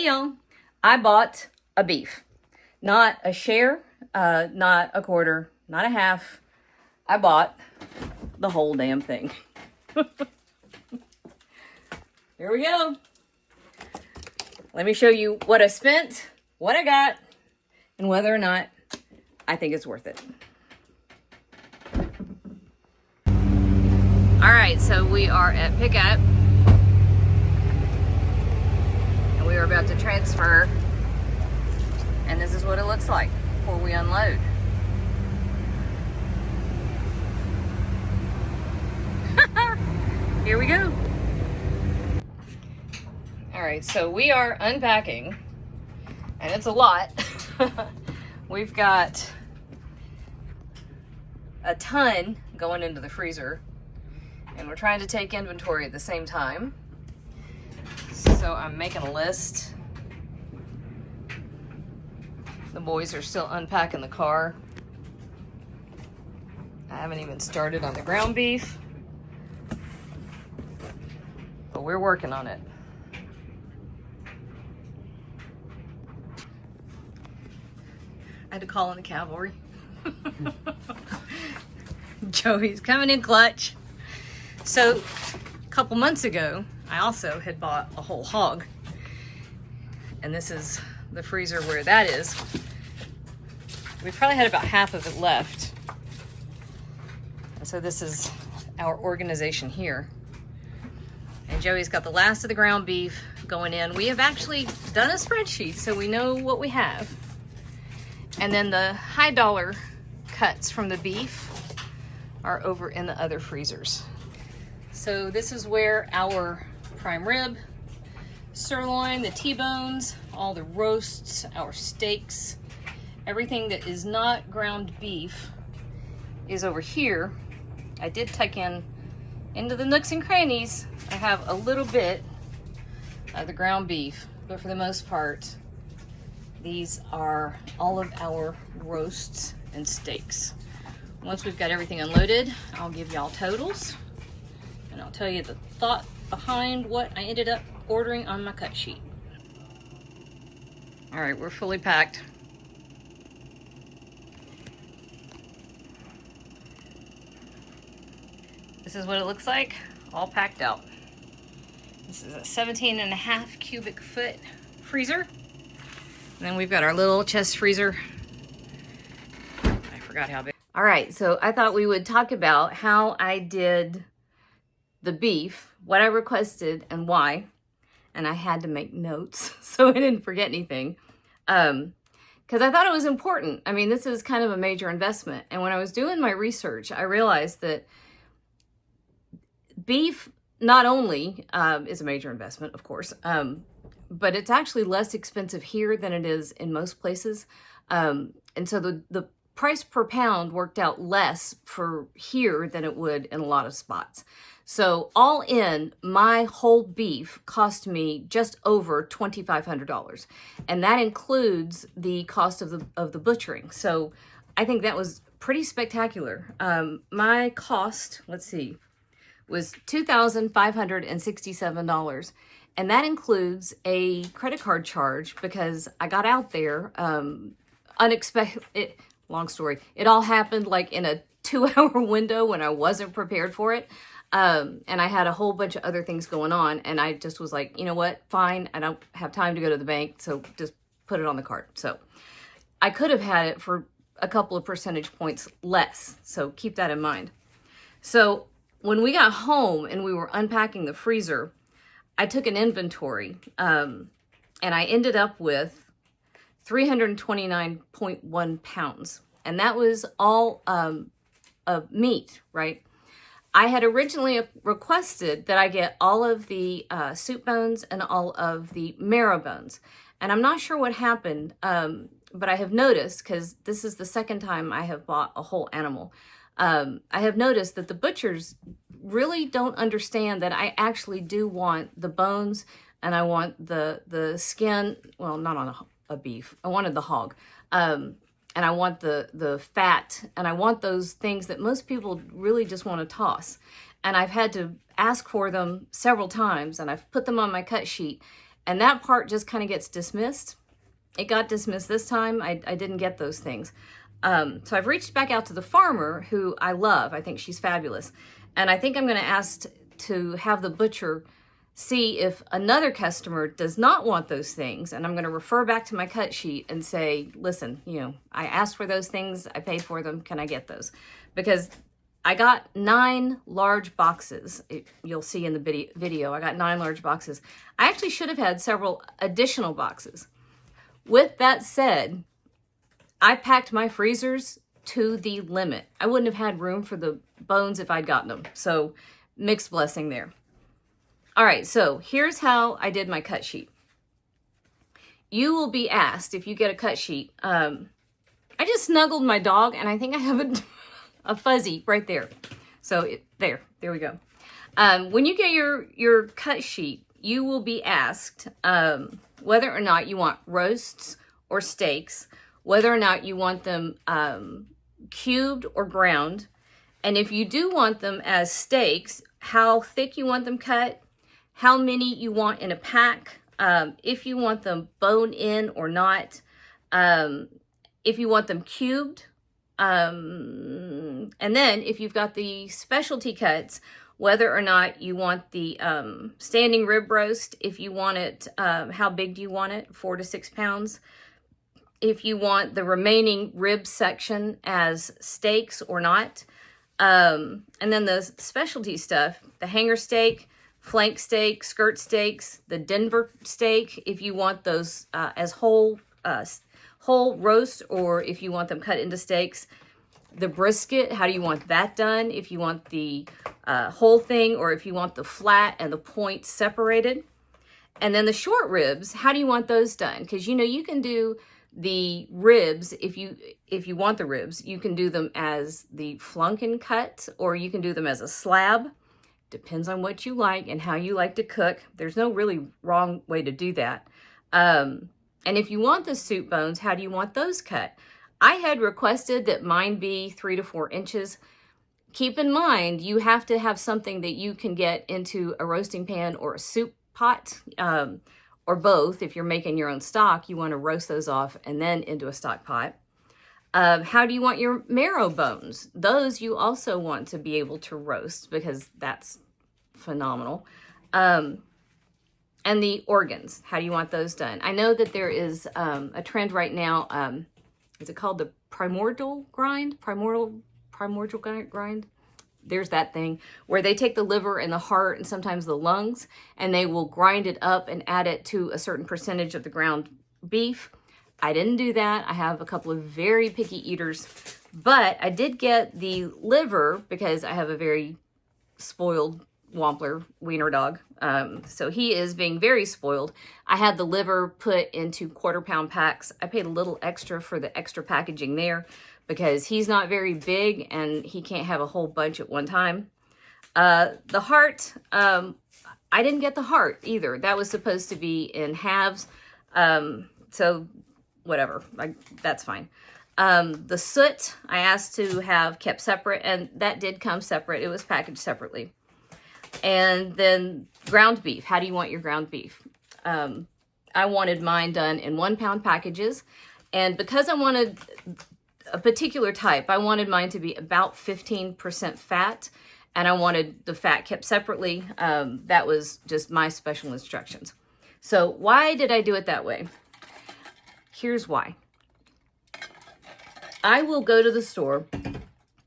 Hey y'all, I bought a beef. Not a share, not a quarter, not a half. I bought the whole damn thing. Here we go. Let me show you what I spent, what I got, and whether or not I think it's worth it. All right, so we are at pickup. And we are about to transfer. And this is what it looks like before we unload. Here we go. All right, so we are unpacking, and it's a lot. We've got a ton going into the freezer, and we're trying to take inventory at the same time. So I'm making a list. The boys are still unpacking the car. I haven't even started on the ground beef, but we're working on it. I had to call in the cavalry. Joey's coming in clutch. So a couple months ago, I also had bought a whole hog. And this is the freezer where that is. We probably had about half of it left. And so this is our organization here. And Joey's got the last of the ground beef going in. We have actually done a spreadsheet so we know what we have. And then the high dollar cuts from the beef are over in the other freezers. So this is where our prime rib, sirloin, the T-bones, all the roasts, our steaks, everything that is not ground beef is over here. I did tuck into the nooks and crannies. I have a little bit of the ground beef, but for the most part, these are all of our roasts and steaks. Once we've got everything unloaded, I'll give y'all totals, and I'll tell you the thought behind what I ended up ordering on my cut sheet. All right, we're fully packed. This is what it looks like, all packed out. This is a 17.5 cubic foot freezer. And then we've got our little chest freezer. I forgot how big. All right, so I thought we would talk about how I did the beef, what I requested and why. And I had to make notes so I didn't forget anything. Because I thought it was important. I mean, this is kind of a major investment. And when I was doing my research, I realized that beef not only is a major investment, of course, but it's actually less expensive here than it is in most places. And so the price per pound worked out less for here than it would in a lot of spots. So all in, my whole beef cost me just over $2,500. And that includes the cost of the butchering. So I think that was pretty spectacular. My cost, let's see, was $2,567. And that includes a credit card charge because I got out there unexpected. Long story. It all happened like in a 2-hour window when I wasn't prepared for it. And I had a whole bunch of other things going on. And I just was like, you know what? Fine. I don't have time to go to the bank. So just put it on the card. So I could have had it for a couple of percentage points less. So keep that in mind. So when we got home and we were unpacking the freezer, I took an inventory, and I ended up with 329.1 pounds. And that was all of meat, right? I had originally requested that I get all of the soup bones and all of the marrow bones. And I'm not sure what happened, but I have noticed, because this is the second time I have bought a whole animal, I have noticed that the butchers really don't understand that I actually do want the bones and I want the skin, well, not on a beef, I wanted the hog, and I want the fat, and I want those things that most people really just want to toss. And I've had to ask for them several times, and I've put them on my cut sheet, And that part just kind of gets dismissed. It got dismissed this time. I didn't get those things. So I've reached back out to the farmer, who I love. I think she's fabulous. And I think I'm going to ask to have the butcher see if another customer does not want those things. And I'm going to refer back to my cut sheet and say, listen, you know, I asked for those things. I paid for them. Can I get those? Because I got 9 large boxes. You'll see in the video, I got 9 large boxes. I actually should have had several additional boxes. With that said, I packed my freezers to the limit. I wouldn't have had room for the bones if I'd gotten them. So mixed blessing there. All right, so here's how I did my cut sheet. You will be asked if you get a cut sheet. I just snuggled my dog, and I think I have a fuzzy right there. So there we go. When you get your cut sheet, you will be asked whether or not you want roasts or steaks, whether or not you want them cubed or ground, and if you do want them as steaks, how thick you want them cut, how many you want in a pack, if you want them bone in or not, if you want them cubed, and then if you've got the specialty cuts, whether or not you want the standing rib roast, if you want it, how big do you want it, 4 to 6 pounds, if you want the remaining rib section as steaks or not, and then the specialty stuff, the hanger steak, flank steak, skirt steaks, the Denver steak, if you want those as whole roast, or if you want them cut into steaks. The brisket, how do you want that done? If you want the whole thing, or if you want the flat and the points separated. And then the short ribs, how do you want those done? Because you know, you can do the ribs, if you want the ribs, you can do them as the flunken cut, or you can do them as a slab. Depends on what you like and how you like to cook. There's no really wrong way to do that. And if you want the soup bones, how do you want those cut? I had requested that mine be 3 to 4 inches. Keep in mind, you have to have something that you can get into a roasting pan or a soup pot, or both. If you're making your own stock, you want to roast those off and then into a stock pot. How do you want your marrow bones? Those you also want to be able to roast, because that's phenomenal. And the organs, how do you want those done? I know that there is a trend right now. Is it called the primordial grind? Primordial grind? There's that thing where they take the liver and the heart and sometimes the lungs, and they will grind it up and add it to a certain percentage of the ground beef. I didn't do that. I have a couple of very picky eaters, but I did get the liver because I have a very spoiled Wampler wiener dog. So he is being very spoiled. I had the liver put into 1/4 pound packs. I paid a little extra for the extra packaging there because he's not very big and he can't have a whole bunch at one time. The heart, I didn't get the heart either. That was supposed to be in halves. So whatever, that's fine. The soot, I asked to have kept separate, and that did come separate. It was packaged separately. And then ground beef. How do you want your ground beef? I wanted mine done in 1 pound packages. And because I wanted a particular type, I wanted mine to be about 15% fat. And I wanted the fat kept separately. That was just my special instructions. So why did I do it that way? Here's why. I will go to the store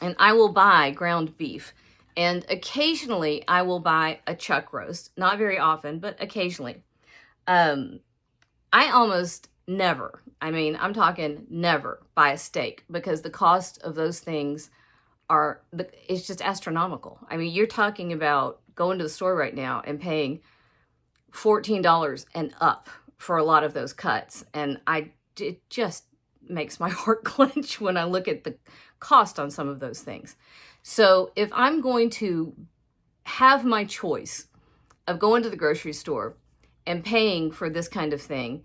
and I will buy ground beef. And occasionally I will buy a chuck roast. Not very often, but occasionally. I almost never, I'm talking never, buy a steak, because the cost of those things it's just astronomical. You're talking about going to the store right now and paying $14 and up for a lot of those cuts. And it just makes my heart clench when I look at the cost on some of those things. So if I'm going to have my choice of going to the grocery store and paying for this kind of thing,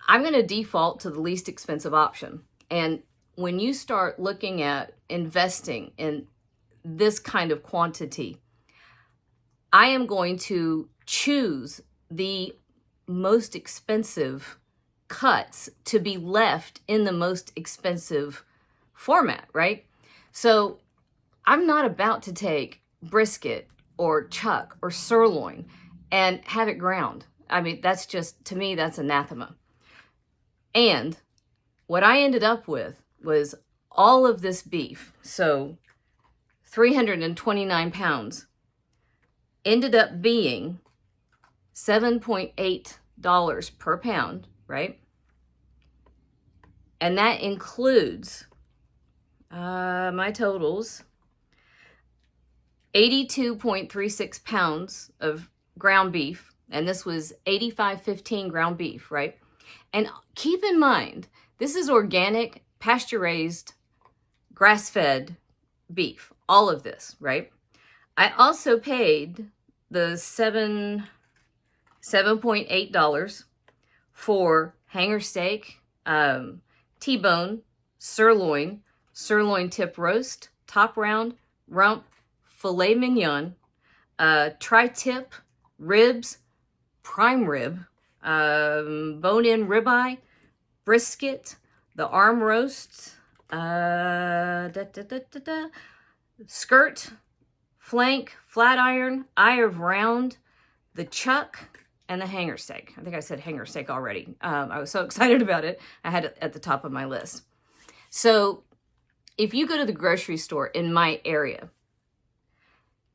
I'm going to default to the least expensive option. And when you start looking at investing in this kind of quantity, I am going to choose the most expensive cuts to be left in the most expensive format, right? So I'm not about to take brisket or chuck or sirloin and have it ground. I mean, that's just, to me, that's anathema. And what I ended up with was all of this beef, so 329 pounds, ended up being $7.8 per pound, right? And that includes my totals, 82.36 pounds of ground beef, and this was 85.15 ground beef, right? And keep in mind, this is organic, pasture-raised, grass-fed beef, all of this, right? I also paid the $7.8 for hanger steak, T-bone, sirloin, sirloin tip roast, top round, rump, filet mignon, tri-tip, ribs, prime rib, bone-in ribeye, brisket, the arm roasts, skirt, flank, flat iron, eye of round, the chuck, and the hanger steak. I think I said hanger steak already. I was so excited about it. I had it at the top of my list. So if you go to the grocery store in my area,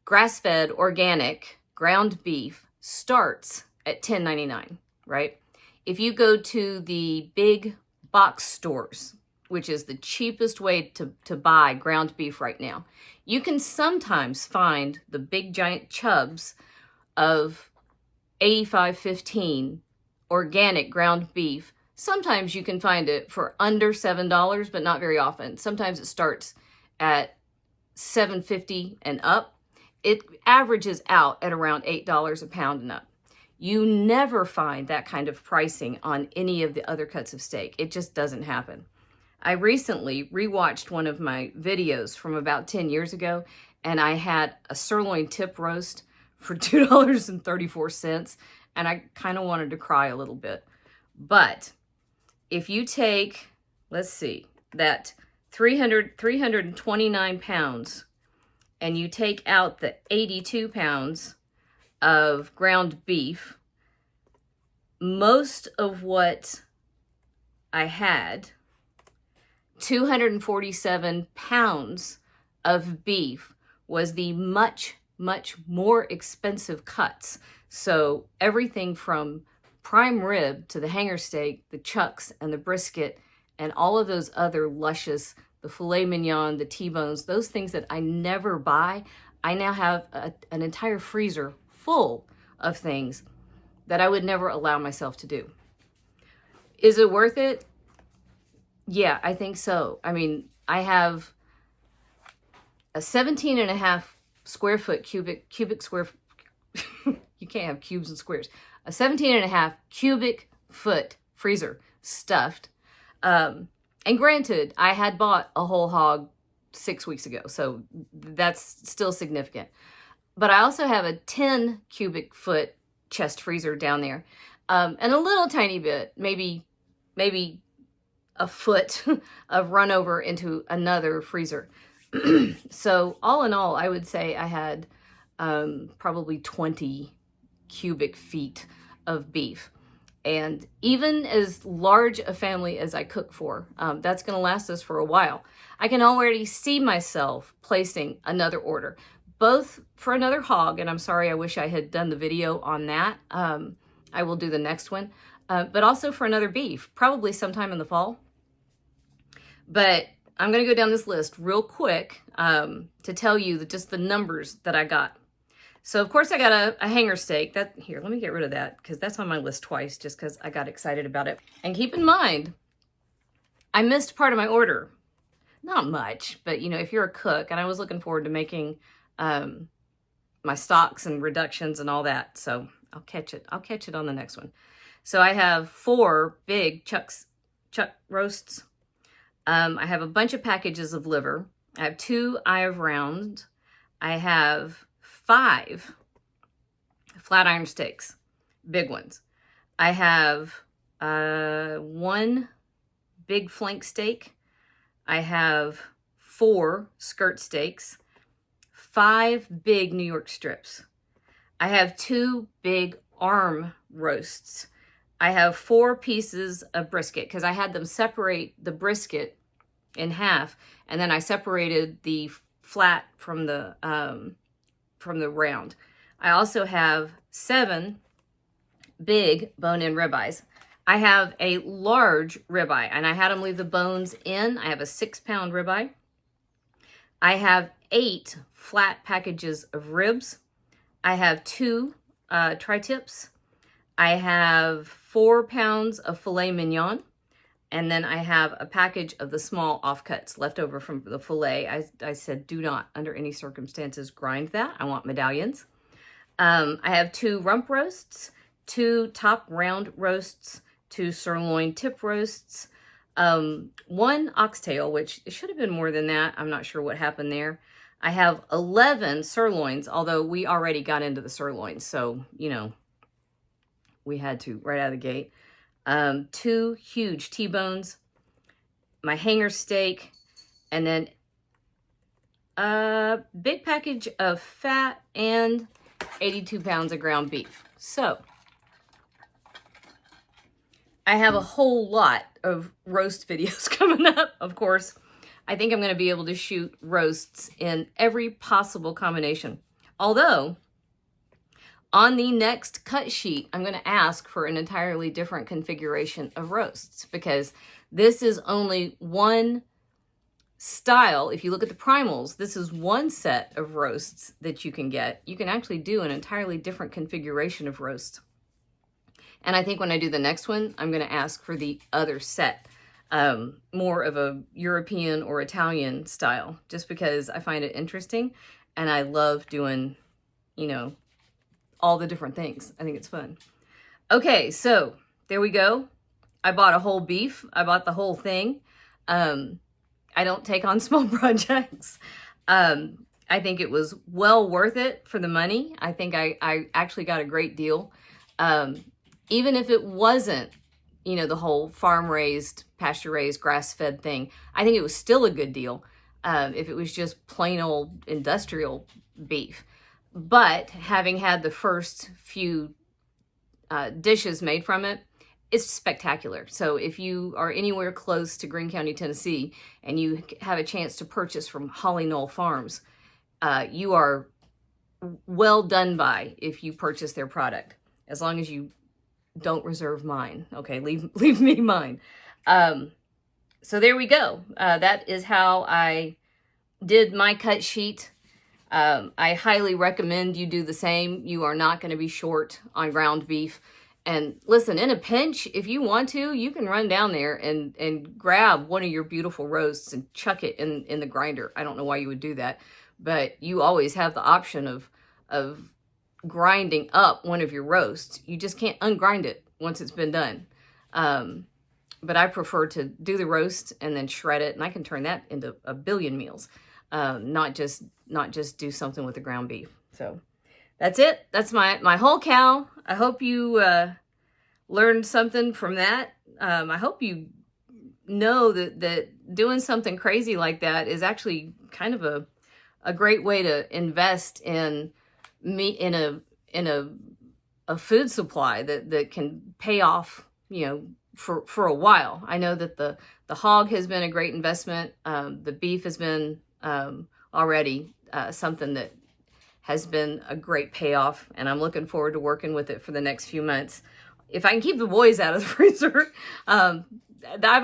grass-fed, organic, ground beef starts at $10.99, right? If you go to the big box stores, which is the cheapest way to buy ground beef right now, you can sometimes find the big giant chubs of 85.15 organic ground beef. Sometimes you can find it for under $7, but not very often. Sometimes it starts at $7.50 and up. It averages out at around $8 a pound and up. You never find that kind of pricing on any of the other cuts of steak. It just doesn't happen. I recently rewatched one of my videos from about 10 years ago, and I had a sirloin tip roast for $2.34, and I kind of wanted to cry a little bit. But if you take, let's see, that 329 pounds, and you take out the 82 pounds of ground beef, most of what I had, 247 pounds of beef, was the much more expensive cuts. So everything from prime rib to the hanger steak, the chucks and the brisket, and all of those other luscious, the filet mignon, the T-bones, those things that I never buy, I now have an entire freezer full of things that I would never allow myself to do. Is it worth it? Yeah, I think so. I mean, I have a 17.5 square foot cubic square, you can't have cubes and squares, a 17.5 cubic foot freezer stuffed. And granted, I had bought a whole hog 6 weeks ago, so that's still significant. But I also have a 10 cubic foot chest freezer down there, and a little tiny bit, maybe a foot of run over into another freezer. So all in all, I would say I had probably 20 cubic feet of beef. And even as large a family as I cook for, that's going to last us for a while. I can already see myself placing another order, both for another hog, and I'm sorry, I wish I had done the video on that. I will do the next one, but also for another beef, probably sometime in the fall. But I'm going to go down this list real quick to tell you just the numbers that I got. So, of course, I got a hanger steak. Here, let me get rid of that because that's on my list twice just because I got excited about it. And keep in mind, I missed part of my order. Not much, but, you know, if you're a cook, and I was looking forward to making my stocks and reductions and all that. So I'll catch it. I'll catch it on the next one. So I have 4 big chuck roasts. I have a bunch of packages of liver. I have 2 eye of round. I have 5 flat iron steaks, big ones. I have one big flank steak. I have 4 skirt steaks, 5 big New York strips. I have 2 big arm roasts. I have 4 pieces of brisket because I had them separate the brisket in half, and then I separated the flat from the round. I also have 7 big bone-in ribeyes. I have a large ribeye, and I had them leave the bones in. I have a 6-pound ribeye. I have 8 flat packages of ribs. I have 2 tri-tips. I have 4 pounds of filet mignon. And then I have a package of the small offcuts left over from the filet. I said, do not, under any circumstances, grind that. I want medallions. I have 2 rump roasts, 2 top round roasts, 2 sirloin tip roasts, 1 oxtail, which it should have been more than that. I'm not sure what happened there. I have 11 sirloins, although we already got into the sirloins, so, you know, we had to right out of the gate. 2 huge T-bones, my hanger steak, and then a big package of fat and 82 pounds of ground beef. So I have a whole lot of roast videos coming up, of course. I think I'm going to be able to shoot roasts in every possible combination. Although, on the next cut sheet, I'm going to ask for an entirely different configuration of roasts because this is only one style. If you look at the primals, this is one set of roasts that you can get. You can actually do an entirely different configuration of roast. And I think when I do the next one, I'm going to ask for the other set, more of a European or Italian style, just because I find it interesting and I love doing, you know, all the different things. I think it's fun. Okay, so there we go. I bought a whole beef. I bought the whole thing. I don't take on small projects. I think it was well worth it for the money. I think I actually got a great deal. Even if it wasn't, you know, the whole farm-raised, pasture-raised, grass-fed thing, I think it was still a good deal if it was just plain old industrial beef. But having had the first few dishes made from it, it's spectacular. So if you are anywhere close to Greene County, Tennessee, and you have a chance to purchase from Holly Knoll Farms, you are well done by if you purchase their product, as long as you don't reserve mine. Okay, leave me mine. So there we go. That is how I did my cut sheet. I highly recommend you do the same. You are not going to be short on ground beef. And listen, in a pinch, if you want to, you can run down there and grab one of your beautiful roasts and chuck it in the grinder. I don't know why you would do that, but you always have the option of grinding up one of your roasts. You just can't ungrind it once it's been done. But I prefer to do the roast and then shred it, and I can turn that into a billion meals. Not just do something with the ground beef. So that's it. That's my whole cow. I hope you learned something from that. I hope you know that doing something crazy like that is actually kind of a great way to invest in a food supply that can pay off, you know, for a while. I know that the hog has been a great investment. The beef has been already something that has been a great payoff, and I'm looking forward to working with it for the next few months. If I can keep the boys out of the freezer, I've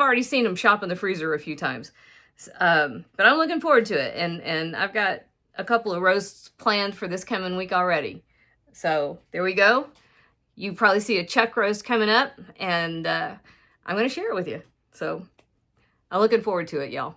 already seen them shop in the freezer a few times, but I'm looking forward to it, and I've got a couple of roasts planned for this coming week already. So there we go. You probably see a chuck roast coming up, and I'm going to share it with you. So I'm looking forward to it, y'all.